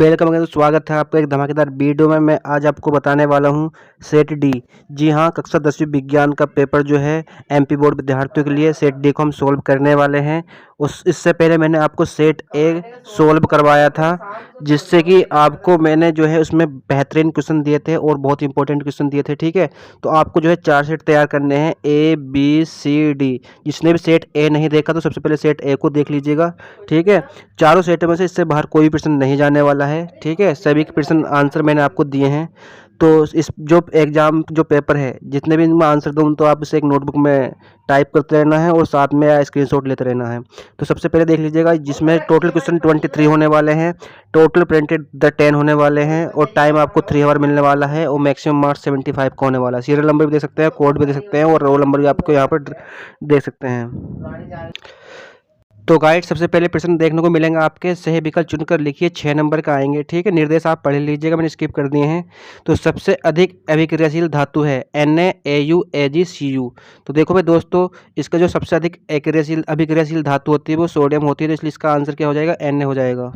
Welcome again, स्वागत है आपका एक धमाकेदार वीडियो में। मैं आज आपको बताने वाला हूं सेट डी। जी हां, कक्षा 10वीं विज्ञान का पेपर जो है एमपी बोर्ड विद्यार्थियों के लिए सेट डी को हम सोल्व करने वाले हैं। इससे पहले मैंने आपको सेट ए सोल्व करवाया था, जिससे कि आपको मैंने जो है उसमें बेहतरीन क्वेश्चन दिए थे और बहुत इंपॉर्टेंट क्वेश्चन दिए थे। ठीक है, तो आपको जो है 4 सेट तैयार करने हैं, ए बी सी डी। जिसने भी सेट ए नहीं देखा तो सबसे पहले सेट ए को देख लीजिएगा। ठीक है, चारों सेटों में से इससे बाहर कोई भी प्रश्न नहीं जाने वाला है। ठीक है, सभी के प्रश्न आंसर मैंने आपको दिए हैं। तो इस जो एग्जाम जो पेपर है, जितने भी इनमें आंसर दूँ तो आप इसे एक नोटबुक में टाइप करते रहना है और साथ में स्क्रीनशॉट लेते रहना है। तो सबसे पहले देख लीजिएगा, जिसमें टोटल क्वेश्चन 23 होने वाले हैं, टोटल प्रिंटेड 10 होने वाले हैं और टाइम आपको 3 आवर मिलने वाला है और मैक्सिमम मार्क्स 75 का होने वाला है। सीरियल नंबर भी दे सकते हैं, कोड भी दे सकते हैं और रोल नंबर भी आपको यहाँ पर देख सकते हैं। तो गाइड, सबसे पहले प्रश्न देखने को मिलेंगे आपके, सही विकल्प चुनकर लिखिए। 6 नंबर का आएंगे। ठीक है, निर्देश आप पढ़ लीजिएगा, मैंने स्किप कर दिए हैं। तो सबसे अधिक अभिक्रियाशील धातु है NaAuAgCu। तो देखो भाई दोस्तों, इसका जो सबसे अधिक अभिक्रियाशील धातु होती है वो सोडियम होती है, तो इसलिए इसका आंसर क्या हो जाएगा? Na हो जाएगा।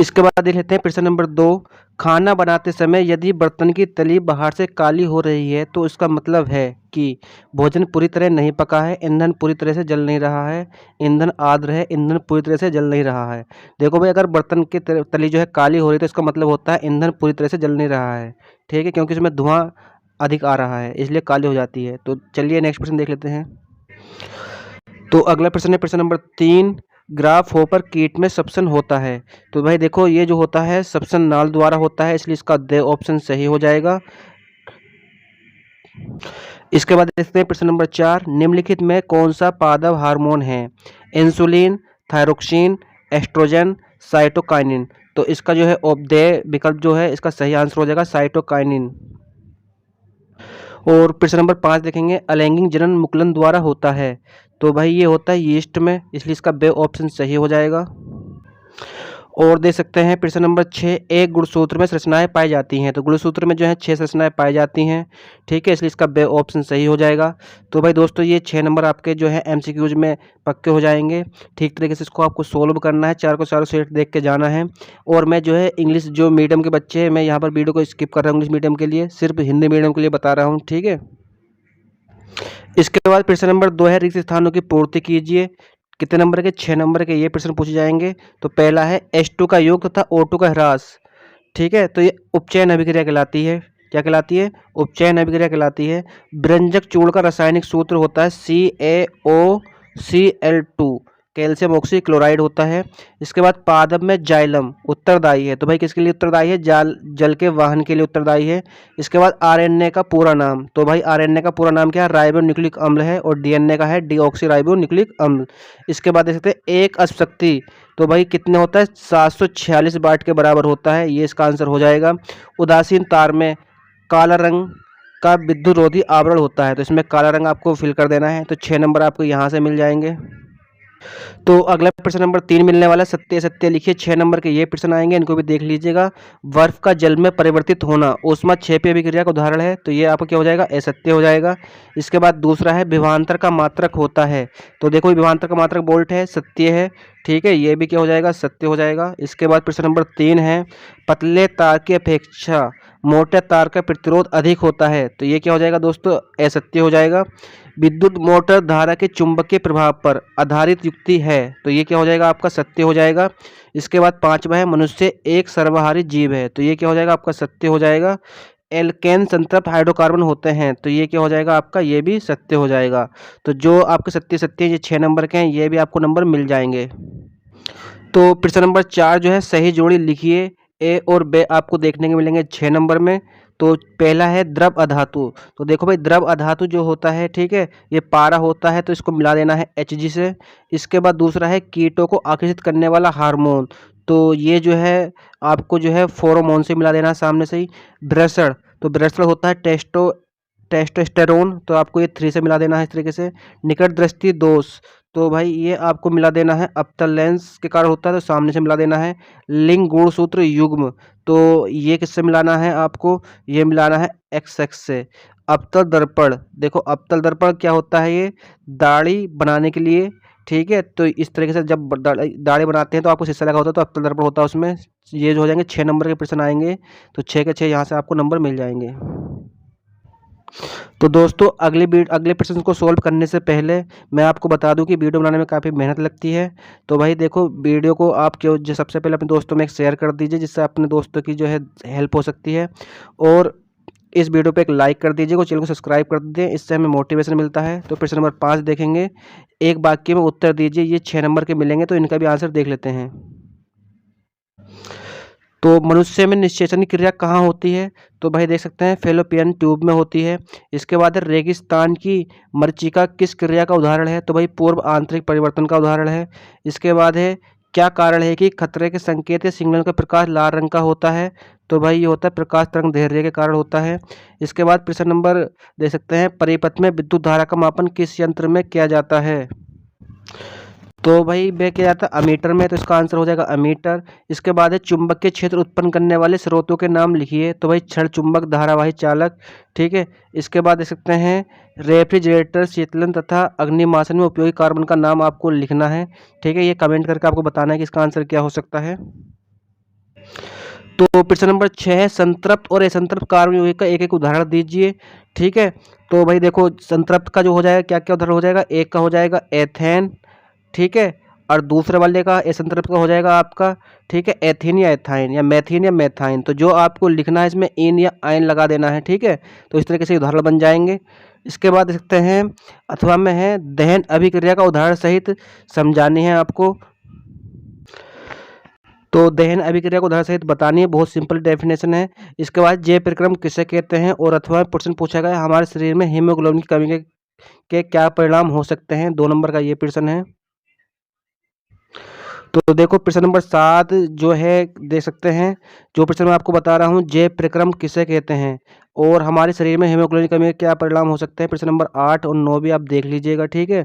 इसके बाद देख लेते हैं प्रश्न नंबर 2। खाना बनाते समय यदि बर्तन की तली बाहर से काली हो रही है तो इसका मतलब है कि भोजन पूरी तरह नहीं पका है, ईंधन पूरी तरह से जल नहीं रहा है, ईंधन आर्द्र है, ईंधन पूरी तरह से जल नहीं रहा है। देखो भाई, अगर बर्तन की तली जो है काली हो रही है तो इसका मतलब होता है ईंधन पूरी तरह से जल नहीं रहा है। ठीक है, क्योंकि इसमें धुआं अधिक आ रहा है, इसलिए काली हो जाती है। तो चलिए नेक्स्ट प्रश्न देख लेते हैं। तो अगला प्रश्न है प्रश्न नंबर 3। ग्राफ हो पर कीट में सप्सन होता है। तो भाई देखो, ये जो होता है सप्सन नाल द्वारा होता है, इसलिए इसका द ऑप्शन सही हो जाएगा। इसके बाद देखते हैं प्रश्न नंबर 4। निम्नलिखित में कौन सा पादप हार्मोन है? Insulin, thyroxine, oestrogen, cytokinin. तो इसका जो है द विकल्प जो है इसका सही आंसर हो जाएगा साइटोकाइनिन। और प्रश्न नंबर 5 देखेंगे, अलैंगिक जनन मुकुलन द्वारा होता है। तो भाई ये होता है यीस्ट में, इसलिए इसका बे ऑप्शन सही हो जाएगा। और दे सकते हैं प्रश्न नंबर 6। एक गुणसूत्र में संरचनाएं पाई जाती हैं। तो गुणसूत्र में जो है 6 संरचनाएं पाई जाती हैं। ठीक है, इसलिए इसका बे ऑप्शन सही हो जाएगा। तो भाई दोस्तों, ये 6 नंबर आपके जो है एमसीक्यूज में पक्के हो जाएंगे। ठीक तरीके से इसको आपको सोल्व करना है, 4 को 4 सेट देख के जाना है। और मैं जो है इंग्लिश जो मीडियम के बच्चे हैं, मैं यहाँ पर वीडियो को स्किप कर रहा हूँ इंग्लिश मीडियम के लिए, सिर्फ हिंदी मीडियम के लिए बता रहा हूँ। ठीक है, इसके बाद प्रश्न नंबर 2 है, रिक्त स्थानों की पूर्ति कीजिए। कितने नंबर के? 6 नंबर के ये प्रश्न पूछे जाएंगे। तो पहला है H2 का योग तथा O2 का ह्रास। ठीक है, तो ये उपचयन अभिक्रिया कहलाती है। क्या कहलाती है? उपचयन अभिक्रिया कहलाती है। व्यंजक चूर्ण का रासायनिक सूत्र होता है CaOCl2, कैल्शियम ऑक्सीक्लोराइड होता है। इसके बाद पादप में जाइलम उत्तरदायी है। तो भाई किसके लिए उत्तरदायी है? जल के वाहन के लिए उत्तरदायी है। इसके बाद आरएनए का पूरा नाम। तो भाई आरएनए का पूरा नाम क्या है? राइबो न्यूक्लिक अम्ल है। और डीएनए का है डीऑक्सी राइबो न्यूक्लिक अम्ल। इसके बाद देख सकते हैं एक अशक्ति। तो भाई कितने होता है? 746 वाट के बराबर होता है, ये इसका आंसर हो जाएगा। उदासीन तार में काला रंग का विद्युत रोधी आवरण होता है, तो इसमें काला रंग आपको फिल कर देना है। तो 6 नंबर आपको यहाँ से मिल जाएंगे। तो अगला प्रश्न नंबर 3 मिलने वाला, सत्य सत्य लिखिए। 6 नंबर के ये प्रश्न आएंगे, इनको भी देख लीजिएगा। बर्फ का जल में परिवर्तित होना ऊष्मा क्षेपी अभिक्रिया का उदाहरण है, तो ये आपको क्या हो जाएगा? असत्य हो जाएगा। इसके बाद दूसरा है विभवांतर का मात्रक होता है। तो देखो विभवांतर का मात्रक वोल्ट है, सत्य है। ठीक है, ये भी क्या हो जाएगा? सत्य हो जाएगा। इसके बाद प्रश्न नंबर 3 है, पतले तार की अपेक्षा मोटे तार का प्रतिरोध अधिक होता है। तो ये क्या हो जाएगा दोस्तों? असत्य हो जाएगा। विद्युत मोटर धारा के चुंबकीय प्रभाव पर आधारित युक्ति है। तो ये क्या हो जाएगा? आपका सत्य हो जाएगा। इसके बाद 5वां है, मनुष्य एक सर्वहारी जीव है। तो ये क्या हो जाएगा? आपका सत्य हो जाएगा। एल्केन संतृप्त हाइड्रोकार्बन होते हैं। तो ये क्या हो जाएगा? आपका ये भी सत्य हो जाएगा। तो जो आपके सत्य सत्य ये 6 नंबर के हैं, ये भी आपको नंबर मिल जाएंगे। तो प्रश्न नंबर 4 जो है, सही जोड़ी लिखिए। ए और बे आपको देखने को मिलेंगे 6 नंबर में। तो पहला है द्रव अधातु। तो देखो भाई, द्रव अधातु जो होता है, ठीक है, ये पारा होता है, तो इसको मिला देना है Hg से। इसके बाद दूसरा है कीटों को आकर्षित करने वाला हार्मोन। तो ये जो है आपको जो है फेरोमोन से मिला देना है सामने से ही। ब्रेसर, तो ब्रेसर होता है टेस्टोस्टेरोन, तो आपको ये 3 से मिला देना है इस तरीके से। निकट दृष्टि दोष, तो भाई ये आपको मिला देना है अवतल लेंस के कारण होता है, तो सामने से मिला देना है। लिंग गुणसूत्र युग्म, तो ये किससे मिलाना है आपको? ये मिलाना है XX से। अवतल दर्पण, देखो अवतल दर्पण क्या होता है? ये दाढ़ी बनाने के लिए ठीक है। तो इस तरीके से जब दाढ़ी बनाते हैं तो आपको शीशा लगा होता है तो अवतल दर्पण होता है उसमें, ये जो हो जाएंगे 6 नंबर के प्रश्न आएंगे, तो 6 के 6 यहाँ से आपको नंबर मिल जाएंगे। तो दोस्तों अगले प्रश्न को सॉल्व करने से पहले मैं आपको बता दूं कि वीडियो बनाने में काफ़ी मेहनत लगती है। तो भाई देखो, वीडियो को आप जो सबसे पहले अपने दोस्तों में एक शेयर कर दीजिए, जिससे अपने दोस्तों की जो है हेल्प हो सकती है। और इस वीडियो पे एक लाइक कर दीजिएगा, चैनल को सब्सक्राइब कर दीजिए, इससे हमें मोटिवेशन मिलता है। तो प्रश्न नंबर 5 देखेंगे, एक वाक्य में उत्तर दीजिए। ये 6 नंबर के मिलेंगे, तो इनका भी आंसर देख लेते हैं। तो मनुष्य में निषेचन की क्रिया कहाँ होती है? तो भाई देख सकते हैं फैलोपियन ट्यूब में होती है। इसके बाद है रेगिस्तान की मरीचिका किस क्रिया का उदाहरण है? तो भाई पूर्व आंतरिक परिवर्तन का उदाहरण है। इसके बाद है क्या कारण है कि खतरे के संकेत या सिग्नल का प्रकाश लाल रंग का होता है? तो भाई ये होता है प्रकाश तरंग धैर्य के कारण होता है। इसके बाद प्रश्न नंबर देख सकते हैं, परिपथ में विद्युत धारा का मापन किस यंत्र में किया जाता है? तो भाई वे क्या जाता है अमीटर में, तो इसका आंसर हो जाएगा अमीटर। इसके बाद है चुंबकीय क्षेत्र उत्पन्न करने वाले स्रोतों के नाम लिखिए। तो भाई क्षण चुंबक, धारावाही चालक। ठीक है। इसके बाद देख सकते हैं रेफ्रिजरेटर, शीतलन तथा अग्निमाशन में उपयोगी कार्बन का नाम आपको लिखना है। ठीक है, ये कमेंट करके आपको बताना है कि इसका आंसर क्या हो सकता है। तो प्रश्न नंबर 6 है संतृप्त और असंतृप्त कार्बन यौगिक का एक एक उदाहरण दीजिए। ठीक है। तो भाई देखो, संतृप्त का जो हो जाएगा, क्या क्या उदाहरण हो जाएगा, एक का हो जाएगा एथेन। ठीक है। और दूसरे वाले का असंतृप्त का हो जाएगा आपका, ठीक है, एथीन या एथाइन या मैथीन या मैथाइन। तो जो आपको लिखना है इसमें इन या आयन लगा देना है। ठीक है। तो इस तरीके से उदाहरण बन जाएंगे। इसके बाद देख सकते हैं अथवा में है दहन अभिक्रिया का उदाहरण सहित समझानी है आपको। तो दहन अभिक्रिया को उदाहरण सहित बतानी है, बहुत सिंपल डेफिनेशन है। इसके बाद जय प्रक्रम किसे कहते हैं? और अथवा प्रश्न पूछा गया हमारे शरीर में हीमोग्लोबिन की कमी के क्या परिणाम हो सकते हैं? 2 नंबर का ये प्रश्न है। तो देखो प्रश्न नंबर 7 जो है देख सकते हैं, जो प्रश्न मैं आपको बता रहा हूँ, जय प्रक्रम किसे कहते हैं और हमारे शरीर में हीमोग्लोबिन की कमी के क्या परिणाम हो सकते हैं? प्रश्न नंबर 8 और 9 भी आप देख लीजिएगा। ठीक है।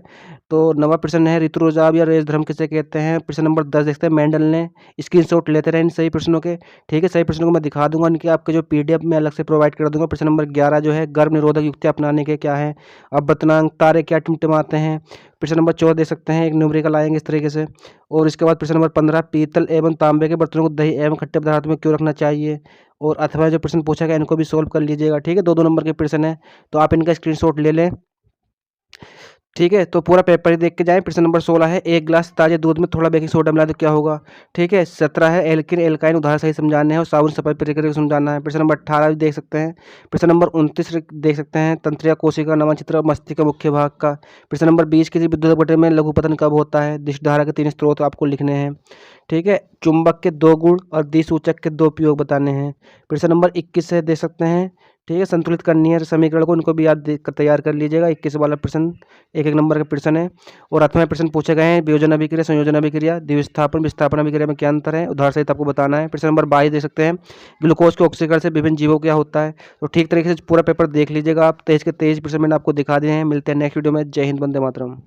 तो 9वां प्रश्न है ऋतुरोजाब या रेशधर्म किसे कहते हैं? प्रश्न नंबर 10 देखते हैं, मेंडल ने स्क्रीनशॉट लेते रहे इन सही प्रश्नों के। ठीक है, सही प्रश्नों को मैं दिखा दूंगा, इनके आपके जो PDF में अलग से प्रोवाइड कर दूंगा। प्रश्न नंबर 11 जो है गर्भ निरोधक युक्तियाँ अपनाने के क्या है? अपवर्तनांक, तारे क्या टिमटिमाते हैं? प्रश्न नंबर 14 देख सकते हैं, एक न्यूमेरिकल आएंगे इस तरीके से। और इसके बाद प्रश्न नंबर 15, पीतल एवं तांबे के बर्तनों को दही एवं खट्टे पदार्थ में क्यों रखना चाहिए? और अथवा जो प्रश्न पूछा गया इनको भी सोल्व कर लीजिएगा। ठीक है, 2-2 नंबर के प्रश्न है, तो आप इनका स्क्रीनशॉट ले लें। ठीक है, तो पूरा पेपर ही देख के जाएं। प्रश्न नंबर 16 है एक गिलास ताजे दूध में थोड़ा बेकिंग सोडा मिला तो क्या होगा? ठीक है। 17 है एल्किन एल्काइन उदाहरण सही समझाने हैं और साबुन सफाई प्रक्रिया को समझाना है। प्रश्न नंबर 18 भी देख सकते हैं। प्रश्न नंबर 29 देख सकते हैं तंत्रिका कोशिका नवा चित्र मस्तिष्क का मुख्य भाग का। प्रश्न नंबर 20 किसी विद्युत घटक में लघुपतन कब होता है? दिशधारा के 3 स्रोत आपको लिखने हैं। ठीक है, चुंबक के 2 गुण और दिसूचक के 2 उपयोग बताने हैं। प्रश्न नंबर 21 है देख सकते हैं। ठीक है, संतुलित करनी है समीकरण को, इनको भी याद तैयार कर लीजिएगा। 21 वाला प्रश्न एक नंबर का प्रश्न है। और 8वें प्रश्न पूछे गए हैं वियोजन अभिक्रिया, संयोजन अभिक्रिया, द्विस्थापन विस्थापन अभिक्रिया में क्या अंतर है? उदाहरण सहित आपको बताना है। प्रश्न नंबर 22 देख सकते हैं ग्लूकोज के ऑक्सीकरण से विभिन्न जीवों क्या होता है? तो ठीक तरीके से पूरा पेपर देख लीजिएगा आप। 23 के 23 प्रश्न मैंने आपको दिखा दिए हैं। मिलते हैं नेक्स्ट वीडियो में। जय हिंद, वंदे मातरम।